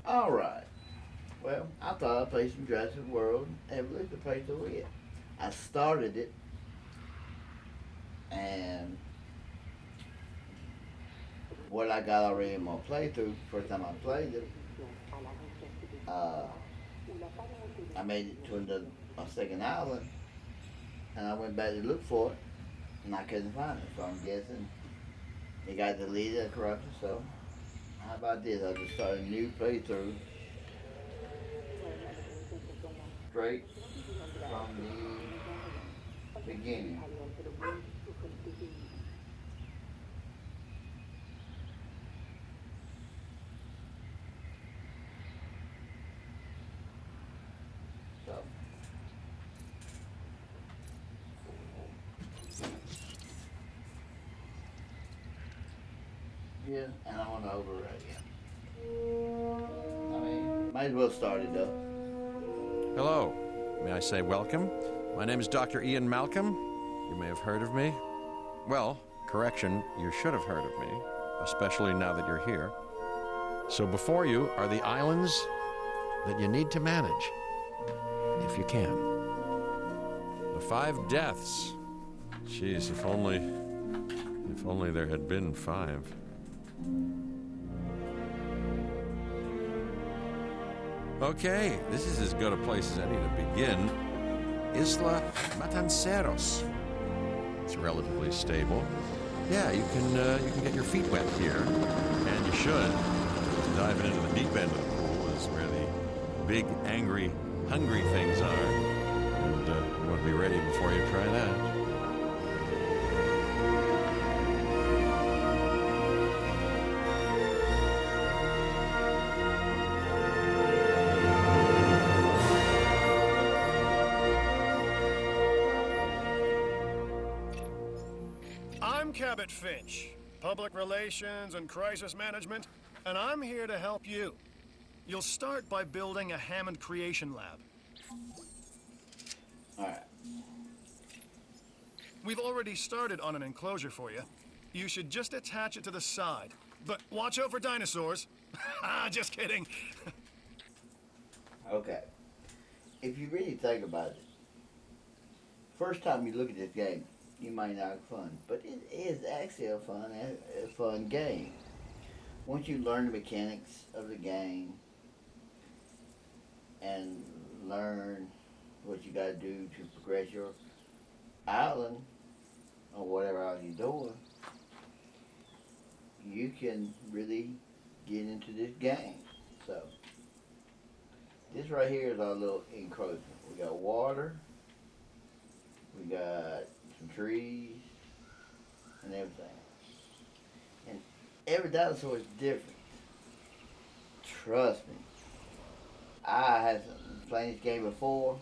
All right. Well, I thought I'd play some Jurassic World and Evolution to play through it. I started it, and what I got already in my playthrough, first time I played it, uh, I made it to a second island, and I went back to look for it, and I couldn't find it. So I'm guessing it got deleted or corrupted. So how about this? I'll just start a new playthrough straight from the beginning. So yeah, and I want to override it. I mean, might as well start it up. Hello. May I say welcome? My name is Dr. Ian Malcolm. You may have heard of me. Well, correction, you should have heard of me, especially now that you're here. So before you are the islands that you need to manage, if you can. The 5 deaths. Jeez, if only there had been 5. Okay, this is as good a place as any to begin. Isla Matanceros. It's relatively stable. Yeah, you can get your feet wet here, and you should. Diving into the deep end of the pool is where the big, angry, hungry things are, and you want to be ready before you try that. I'm Cabot Finch, Public Relations and Crisis Management, and I'm here to help you. You'll start by building a Hammond Creation Lab. All right. We've already started on an enclosure for you. You should just attach it to the side. But watch out for dinosaurs. Just kidding. Okay. If you really think about it, first time you look at this game, you might not have fun, but it is actually a fun game. Once you learn the mechanics of the game and learn what you got to do to progress your island or whatever else you're doing, you can really get into this game. So this right here is our little enclosure. We got water, we got some trees, and everything. And every dinosaur is different. Trust me. I had played this game before.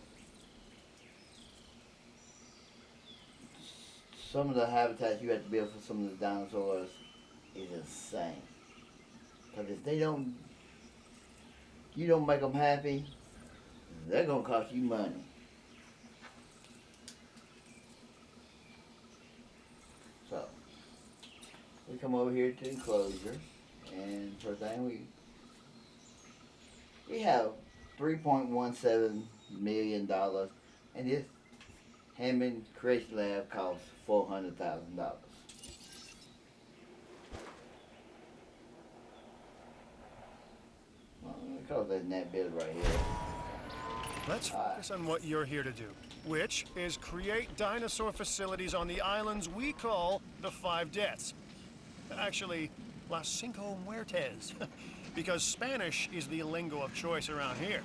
Some of the habitats you have to build for some of the dinosaurs is insane. Because if you don't make them happy, they're going to cost you money. So, we come over here to the enclosure, and first thing we have $3.17 million, and this Hammond Creation Lab costs $400,000. Well, it costs less than that bit right here. Let's focus on what you're here to do, which is create dinosaur facilities on the islands we call the 5 Deaths. Actually, Las Cinco Muertes, because Spanish is the lingo of choice around here.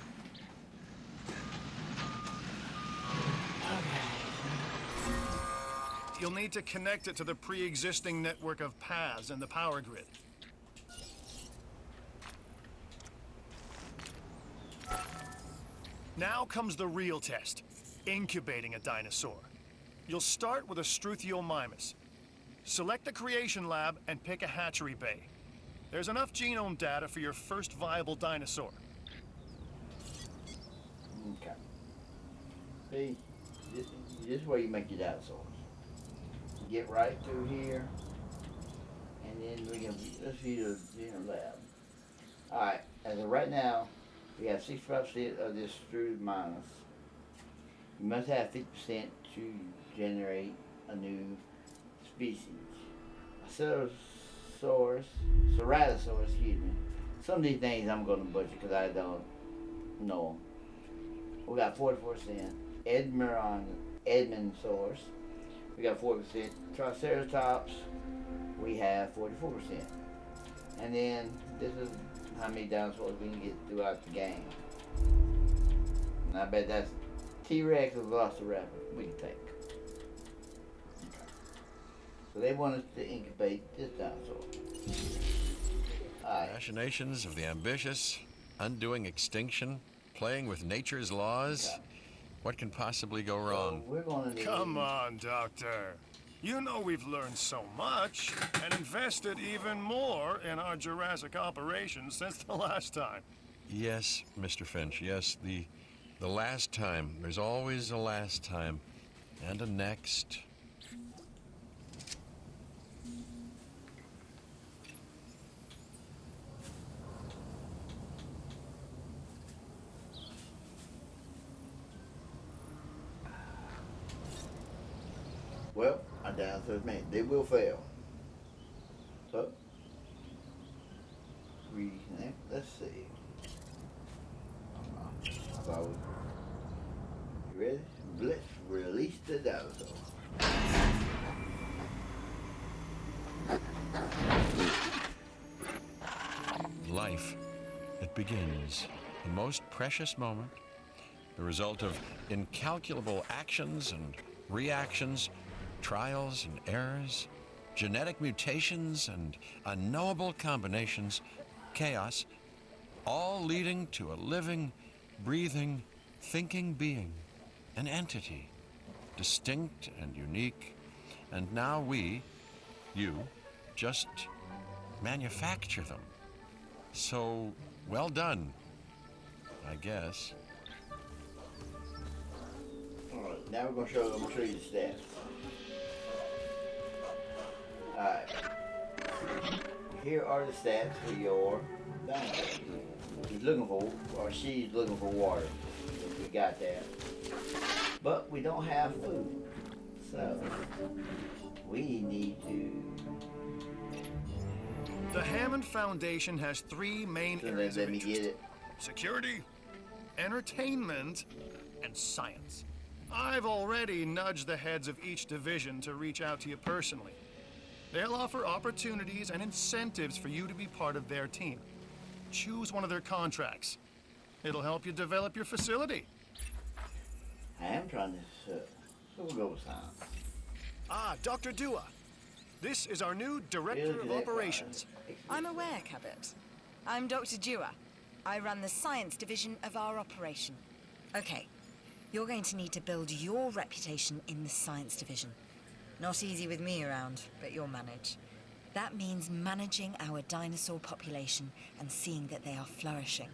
You'll need to connect it to the pre-existing network of paths and the power grid. Now comes the real test, incubating a dinosaur. You'll start with a Struthiomimus. Select the creation lab and pick a hatchery bay. There's enough genome data for your first viable dinosaur. Okay. See, this is where you make your dinosaurs. Get right through here, and then let's see the lab. All right, as of right now, we have 65% of this through minus. You must have 50% to generate a new species. A ceratosaurus, excuse me. Some of these things I'm going to butcher because I don't know them. We got 44%. Edmontosaurus. We got 40%. Triceratops. We have 44%. And then this is how many dinosaurs we can get throughout the game. And I bet that's T-Rex or Velociraptor we can take. So they want us to incubate this dinosaur. Machinations of the ambitious, undoing extinction, playing with nature's laws. Okay. What can possibly go wrong? So we're gonna need... Come on, Doctor. You know we've learned so much and invested even more in our Jurassic operations since the last time. Yes, Mr. Finch, yes, the last time. There's always a last time. And a next. Well, our dinosaurs, man, they will fail. So, let's see. I thought you ready? Let's release the dinosaur. Life, it begins. The most precious moment, the result of incalculable actions and reactions, trials and errors, genetic mutations and unknowable combinations, chaos, all leading to a living, breathing, thinking being, an entity, distinct and unique. And now we, you, just manufacture them. So, well done, I guess. All right, now I'm gonna show you the stats. All right, here are the stats for your dinosaur. He's looking for, or she's looking for water. We got that, but we don't have food, so we need to. The Hammond Foundation has three main So areas let of me interest: get it. security, entertainment, and science. I've already nudged the heads of each division to reach out to you personally. They'll offer opportunities and incentives for you to be part of their team. Choose one of their contracts. It'll help you develop your facility. I am trying to. So we'll go with science. Ah, Dr. Dua. This is our new Director of Operations. I'm aware, Cabot. I'm Dr. Dua. I run the science division of our operation. Okay, you're going to need to build your reputation in the science division. Not easy with me around, but you'll manage. That means managing our dinosaur population and seeing that they are flourishing.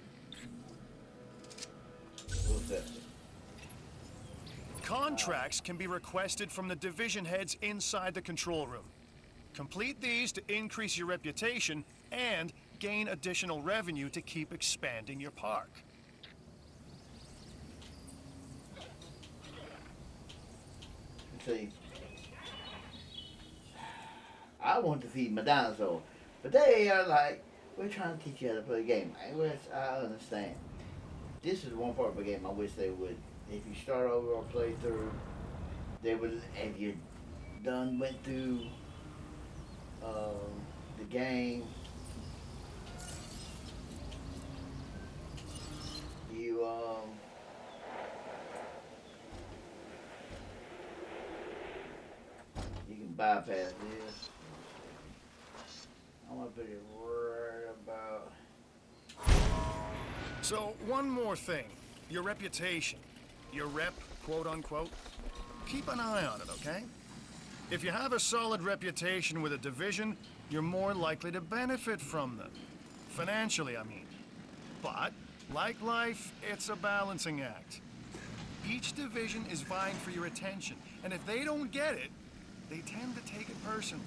What's that? Contracts can be requested from the division heads inside the control room. Complete these to increase your reputation and gain additional revenue to keep expanding your park. See, I want to feed my dinosaur, but they are like, we're trying to teach you how to play the game. I understand. This is one part of the game I wish they would. If you start over or play through, they would, if you went through the game, you can bypass this. I'm gonna put it right about. So, one more thing. Your reputation. Your rep, quote unquote. Keep an eye on it, okay? If you have a solid reputation with a division, you're more likely to benefit from them. Financially, I mean. But, like life, it's a balancing act. Each division is vying for your attention, and if they don't get it, they tend to take it personally.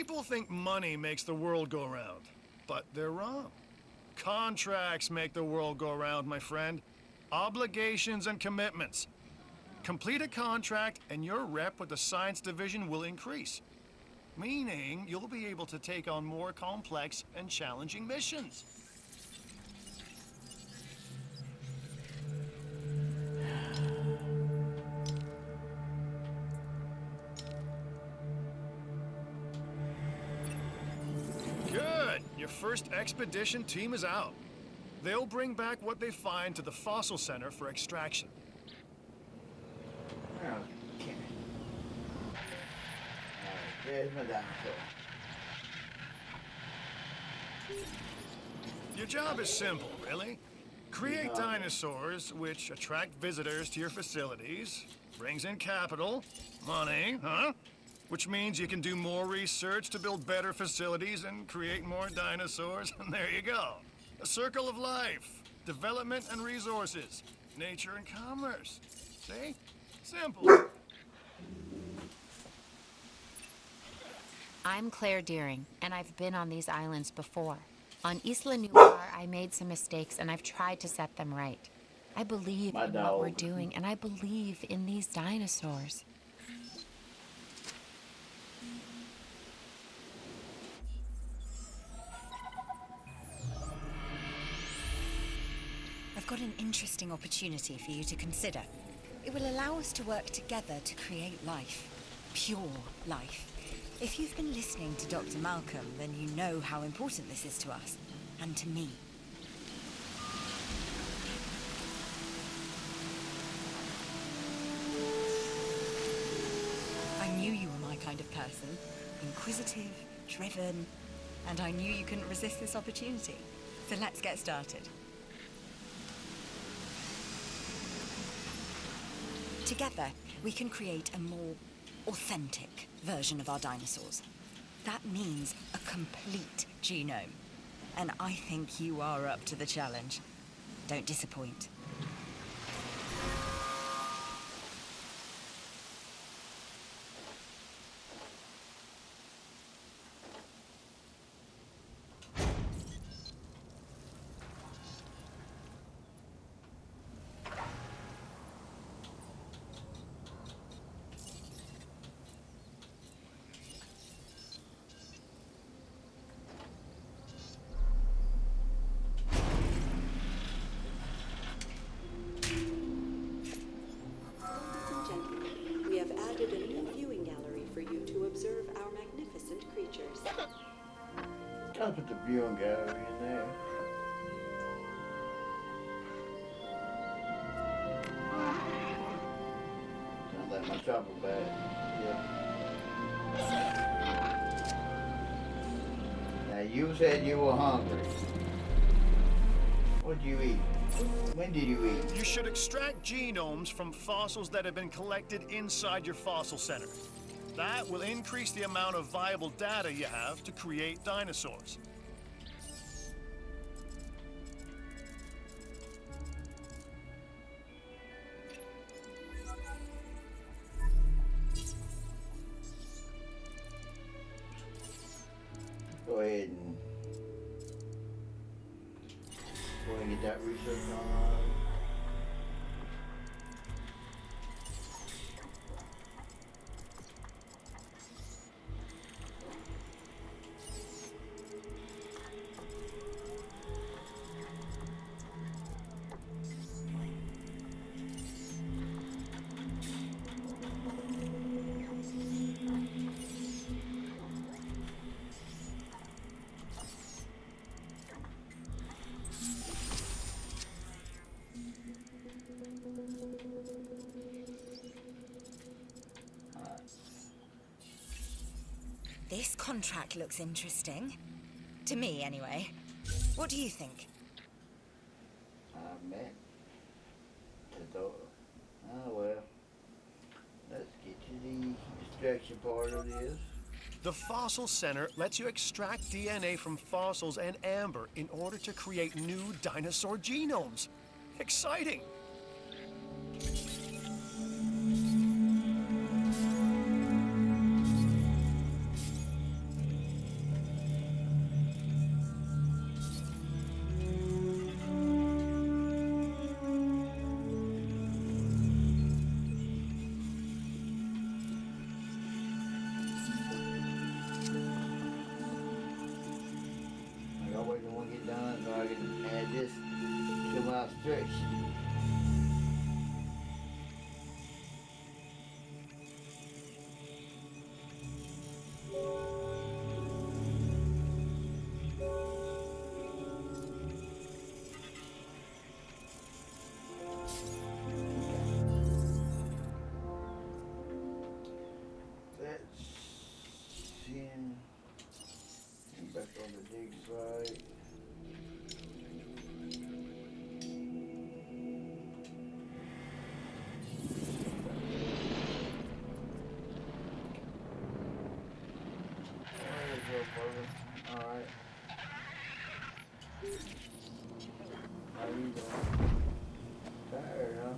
People think money makes the world go round, but they're wrong. Contracts make the world go round, my friend. Obligations and commitments. Complete a contract and your rep with the science division will increase, meaning you'll be able to take on more complex and challenging missions. Good. Your first expedition team is out. They'll bring back what they find to the Fossil Center for extraction. Okay. There's my dinosaur. Your job is simple, really. Create dinosaurs which attract visitors to your facilities, brings in capital, money, which means you can do more research to build better facilities and create more dinosaurs, and there you go. A circle of life, development and resources, nature and commerce. See? Simple. I'm Claire Deering, and I've been on these islands before. On Isla Nublar, I made some mistakes, and I've tried to set them right. I believe in what we're doing, and I believe in these dinosaurs. I've got an interesting opportunity for you to consider. It will allow us to work together to create life. Pure life. If you've been listening to Dr. Malcolm, then you know how important this is to us, and to me. I knew you were my kind of person. Inquisitive, driven, and I knew you couldn't resist this opportunity. So let's get started. Together, we can create a more authentic version of our dinosaurs. That means a complete genome. And I think you are up to the challenge. Don't disappoint. Gotta put the viewing gallery in there. Sounds like my chopper bag. Yeah. Now you said you were hungry. What'd you eat? When did you eat? You should extract genomes from fossils that have been collected inside your fossil center. That will increase the amount of viable data you have to create dinosaurs. Go ahead and get that research on. This contract looks interesting. To me, anyway. What do you think? I meant to throw. Oh well. Let's get to the extraction part of this. The Fossil Center lets you extract DNA from fossils and amber in order to create new dinosaur genomes. Exciting! fish. Let's see. Back on the dig site. There you go, brother. Alright. How you doing? Tired, huh?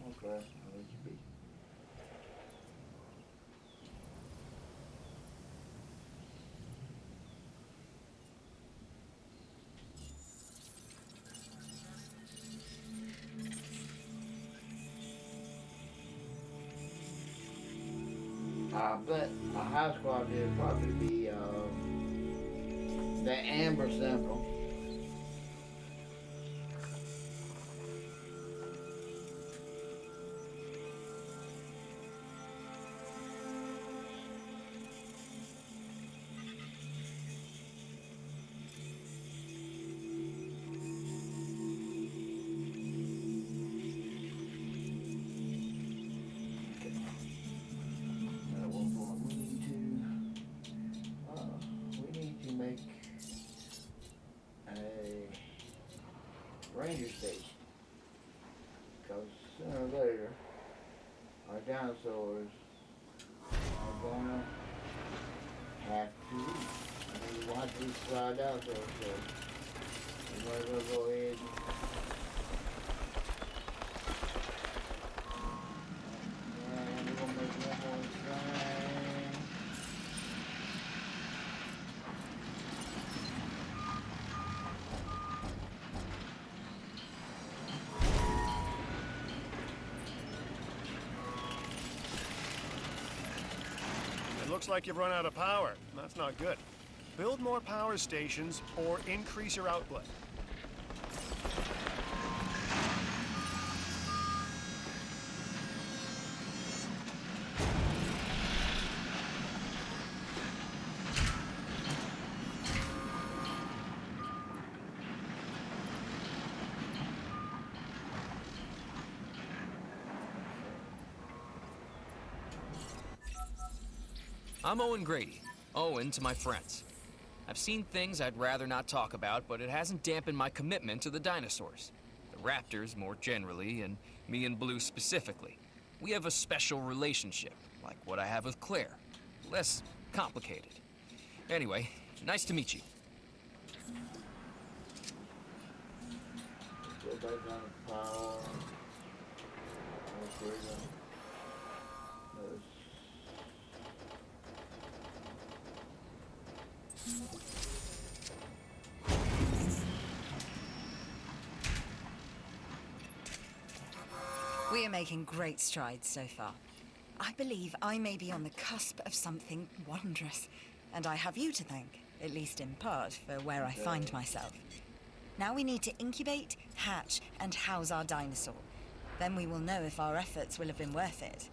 Okay, I'll let you be. I bet a house quality would probably be the amber sample. We need to make a ranger station. Because sooner or later, our dinosaurs are gonna have to eat. I mean, we want to fly dinosaurs, so we might as well go ahead and we're gonna make one more sign. It looks like you've run out of power. That's not good. Build more power stations or increase your output. I'm Owen Grady. Owen to my friends. I've seen things I'd rather not talk about, but it hasn't dampened my commitment to the dinosaurs. The raptors more generally, and me and Blue specifically. We have a special relationship, like what I have with Claire. Less complicated. Anyway, nice to meet you. Go back down to power. That's where we go. We are making great strides so far. I believe I may be on the cusp of something wondrous, and I have you to thank, at least in part, for where I find myself. Now we need to incubate, hatch, and house our dinosaur. Then we will know if our efforts will have been worth it.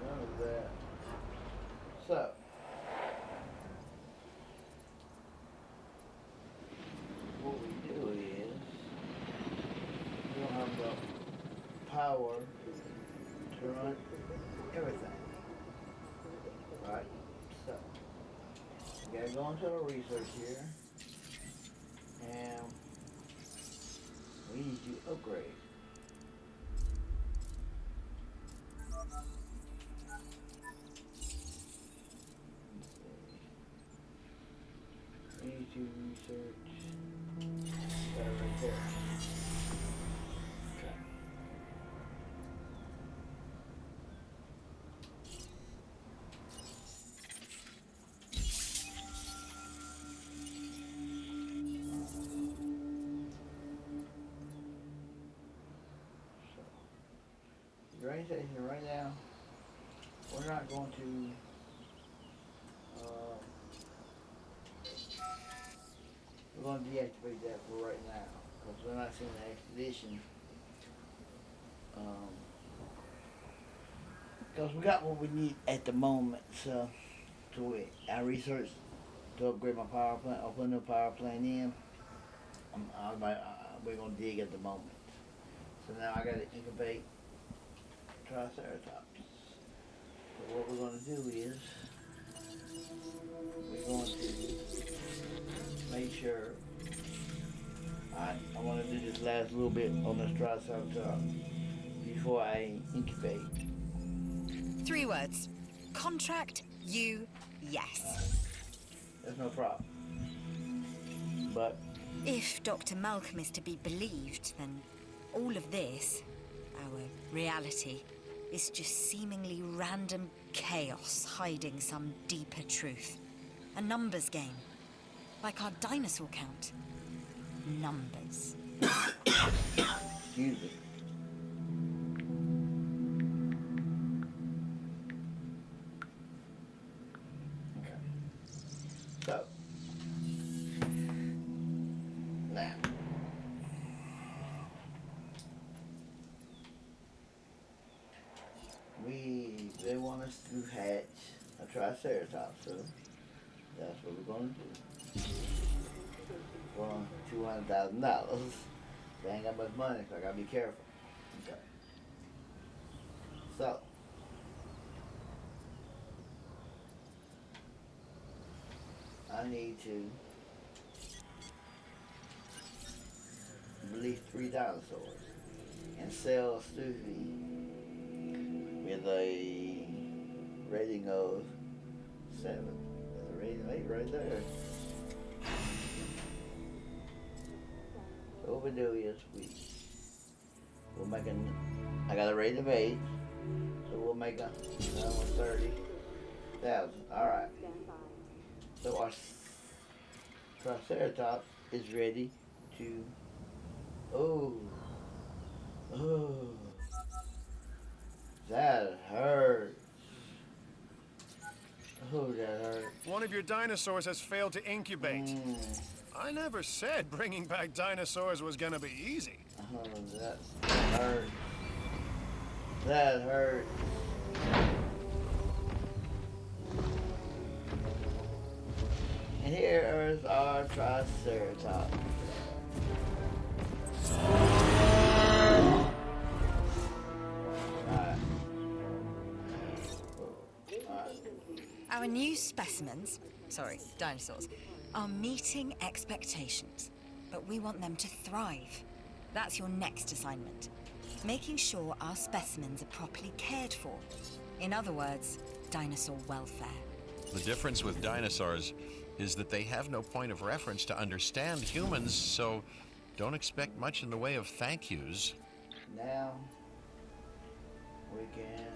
None of that. So, what we do is, we don't have enough power to run everything. Right? So, we gotta go into our research here, and we need to upgrade. We need to research that right there. Okay. The drain station right now, we're not going to going to deactivate that for right now because we're not seeing the expedition. Because we got what we need at the moment. So, I researched to upgrade my power plant. I'll put a new power plant in. We're going to dig at the moment. So now I got to incubate Triceratops. So what we're going to do is we're going to make sure I want to do this last little bit on this Triceratops before I incubate. 3 words. Contract you yes. That's no problem. But If Dr. Malcolm is to be believed, then all of this, our reality, is just seemingly random chaos hiding some deeper truth. A numbers game. Like our dinosaur count. Numbers. excuse me. Okay. So now they want us to hatch a Triceratops, so that's what we're gonna do. For $200,000. They ain't got much money, so I gotta be careful. Okay. So I need to release 3 dinosaurs and sell Stuffy with a rating of 7. That's a rating of 8 right there. So what we do is we'll make I got a rating of 8, so we'll make another one 30,000. Alright. So our Triceratops is ready to, oh, that hurts. Oh, that hurts. One of your dinosaurs has failed to incubate. I never said bringing back dinosaurs was gonna be easy. Oh, that hurts. That hurts. And here is our Triceratops. Our new specimens, dinosaurs, are meeting expectations, but we want them to thrive. That's your next assignment. Making sure our specimens are properly cared for. In other words, dinosaur welfare. The difference with dinosaurs is that they have no point of reference to understand humans, so don't expect much in the way of thank yous. Now, we can...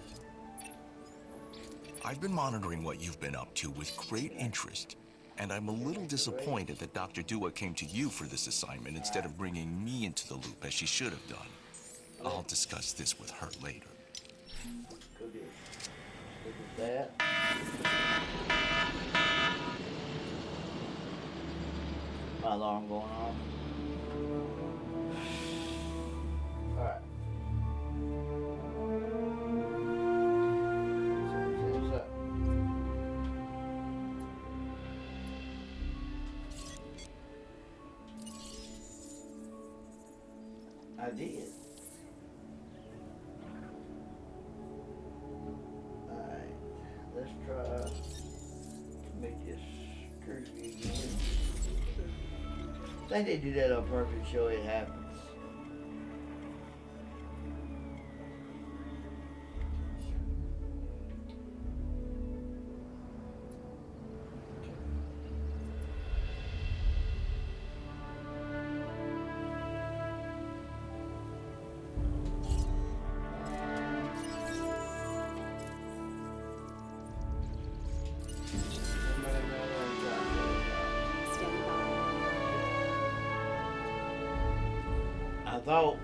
I've been monitoring what you've been up to with great interest, and I'm a little disappointed that Dr. Dua came to you for this assignment instead of bringing me into the loop as she should have done. I'll discuss this with her later. Look at that. My alarm going off. Alright. See what's up. I did. Alright. Let's try to make this curvy again. I think they do that on purpose to show it happens. I thought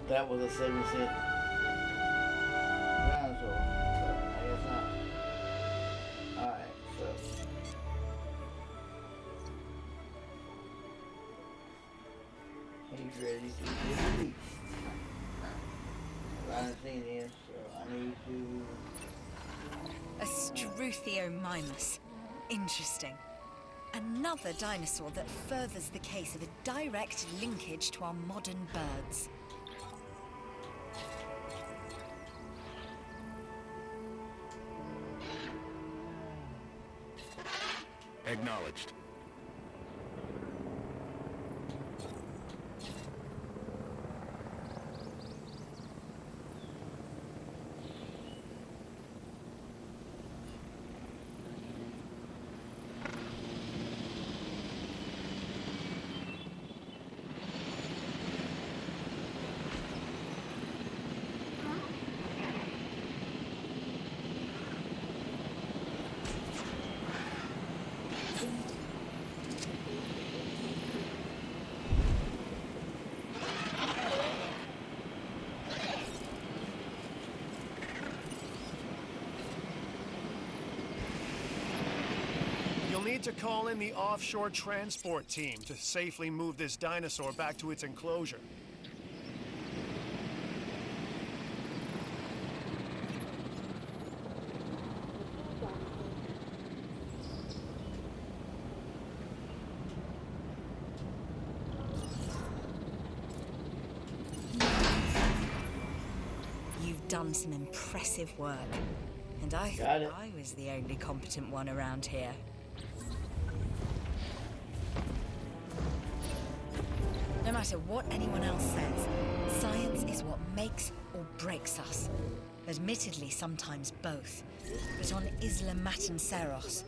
that was a 7-cent dinosaur, but I guess not. Alright, so He's ready to sleep. I haven't seen him, so I need to... A Struthiomimus. Interesting. Another dinosaur that furthers the case of a direct linkage to our modern birds. Acknowledged. You'll need to call in the offshore transport team to safely move this dinosaur back to its enclosure. You've done some impressive work. And I thought I was the only competent one around here. No matter what anyone else says, science is what makes or breaks us. Admittedly, sometimes both. But on Isla Matanceros,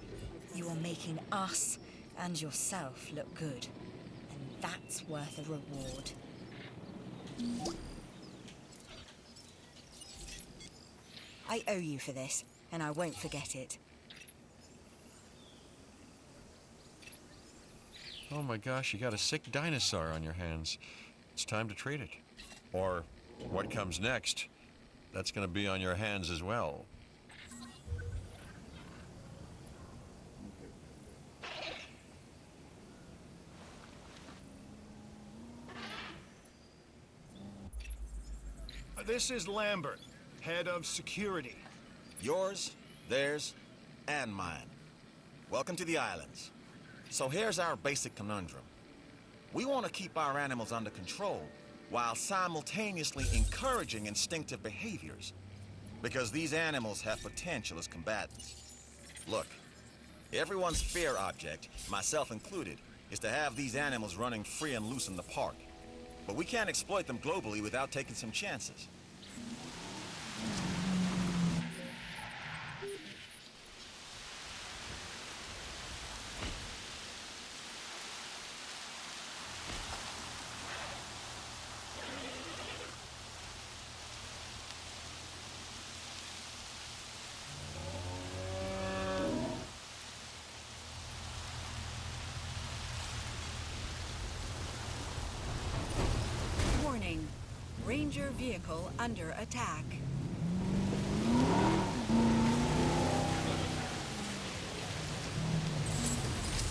you are making us and yourself look good. And that's worth a reward. I owe you for this, and I won't forget it. Oh my gosh, you got a sick dinosaur on your hands. It's time to treat it. Or what comes next, that's going to be on your hands as well. This is Lambert, head of security. Yours, theirs, and mine. Welcome to the islands. So here's our basic conundrum. We want to keep our animals under control while simultaneously encouraging instinctive behaviors, because these animals have potential as combatants. Look, everyone's fear object, myself included, is to have these animals running free and loose in the park. But we can't exploit them globally without taking some chances. Warning. Ranger vehicle under attack.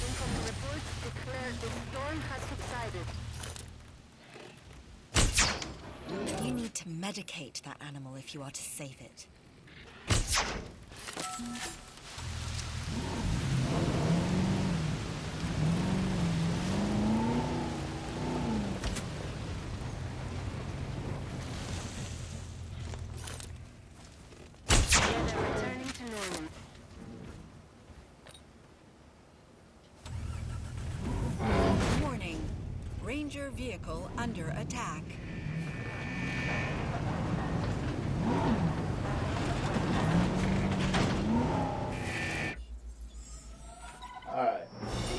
Incoming reports declare the storm has subsided. You need to medicate that animal if you are to save it. Weather returning to normal. Warning. Ranger vehicle under attack. Alright.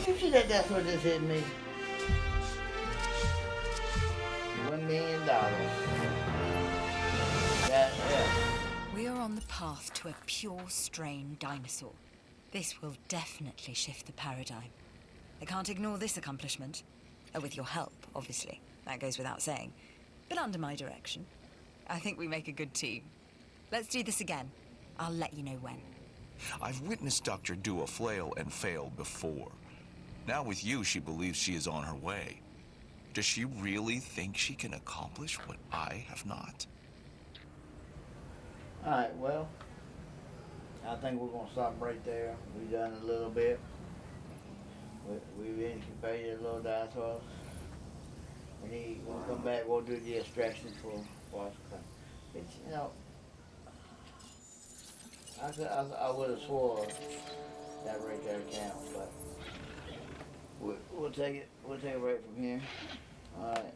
Did you see that that's what just hit me? $1 million. Yeah. We are on the path to a pure strain dinosaur. This will definitely shift the paradigm. I can't ignore this accomplishment. With your help, obviously. That goes without saying. But under my direction. I think we make a good team. Let's do this again. I'll let you know when. I've witnessed Dr. Dua flail and fail before. Now with you, she believes she is on her way. Does she really think she can accomplish what I have not? Alright, well, I think we're gonna stop right there. We done a little bit. We've incubated a little dinosaurs. We'll come back, we'll do the extraction for us. It's, you know, I would have swore that right there counts, but we'll take it right from here. Alright.